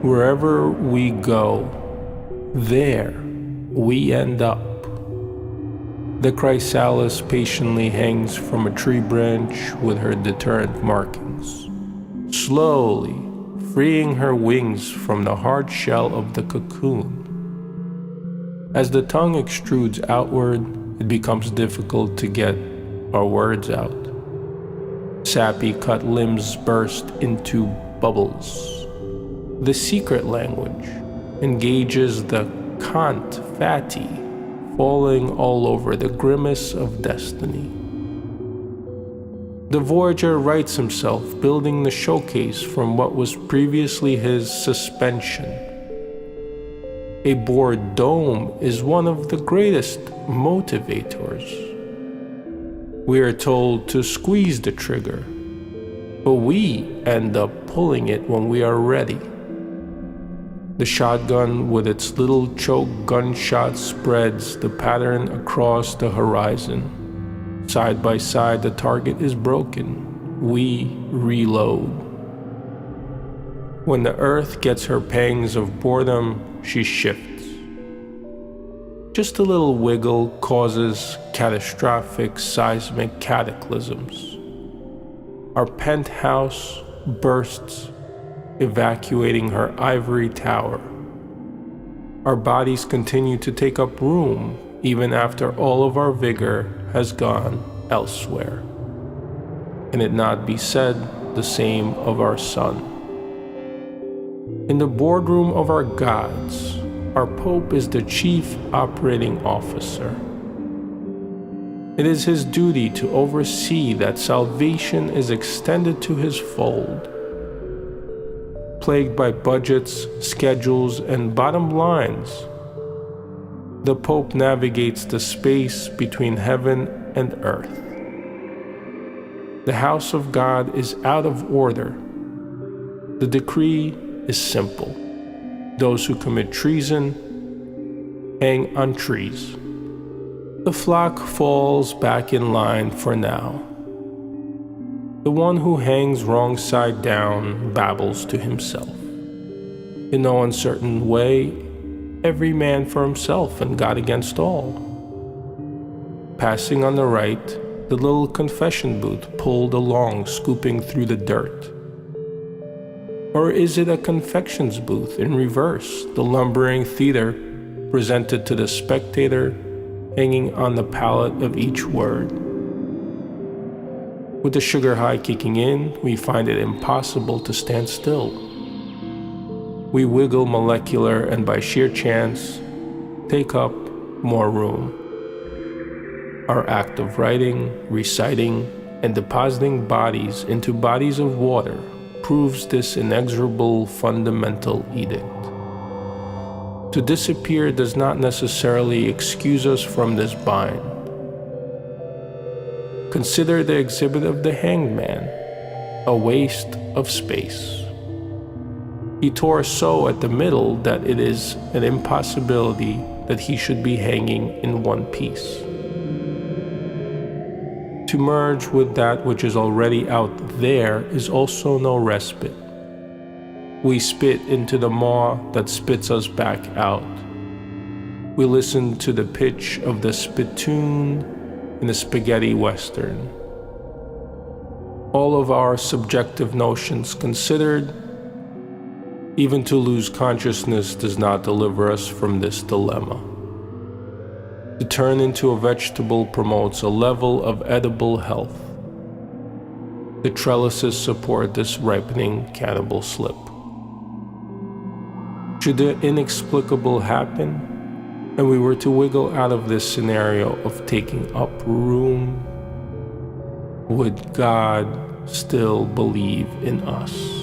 Wherever we go, there we end up. The chrysalis patiently hangs from a tree branch with her deterrent markings, slowly freeing her wings from the hard shell of the cocoon. As the tongue extrudes outward, it becomes difficult to get our words out. Sappy cut limbs burst into bubbles. The secret language engages the cant fatty, falling all over the grimace of destiny. The voyager rights himself, building the showcase from what was previously his suspension. A bored dome is one of the greatest motivators. We are told to squeeze the trigger, but we end up pulling it when we are ready. The shotgun with its little choke gunshot spreads the pattern across the horizon. Side by side, the target is broken. We reload. When the earth gets her pangs of boredom, she shifts. Just a little wiggle causes catastrophic seismic cataclysms. Our penthouse bursts, evacuating her ivory tower. Our bodies continue to take up room even after all of our vigor has gone elsewhere. Can it not be said the same of our sun? In the boardroom of our gods, our Pope is the chief operating officer. It is his duty to oversee that salvation is extended to his fold. Plagued by budgets, schedules, and bottom lines, the Pope navigates the space between heaven and earth. The house of God is out of order. The decree is simple. Those who commit treason hang on trees. The flock falls back in line for now. The one who hangs wrong side down babbles to himself. In no uncertain way, every man for himself and God against all. Passing on the right, the little confession booth pulled along, scooping through the dirt. Or is it a confections booth in reverse, the lumbering theater presented to the spectator, hanging on the palate of each word? With the sugar high kicking in, we find it impossible to stand still. We wiggle molecular and by sheer chance, take up more room. Our act of writing, reciting, and depositing bodies into bodies of water proves this inexorable fundamental edict. To disappear does not necessarily excuse us from this bind. Consider the exhibit of the hanged man, a waste of space. He tore so at the middle that it is an impossibility that he should be hanging in one piece. To merge with that which is already out there is also no respite. We spit into the maw that spits us back out. We listen to the pitch of the spittoon in the spaghetti western. All of our subjective notions considered, even to lose consciousness does not deliver us from this dilemma. To turn into a vegetable promotes a level of edible health. The trellises support this ripening cannibal slip. Should the inexplicable happen, and we were to wiggle out of this scenario of taking up room, would God still believe in us?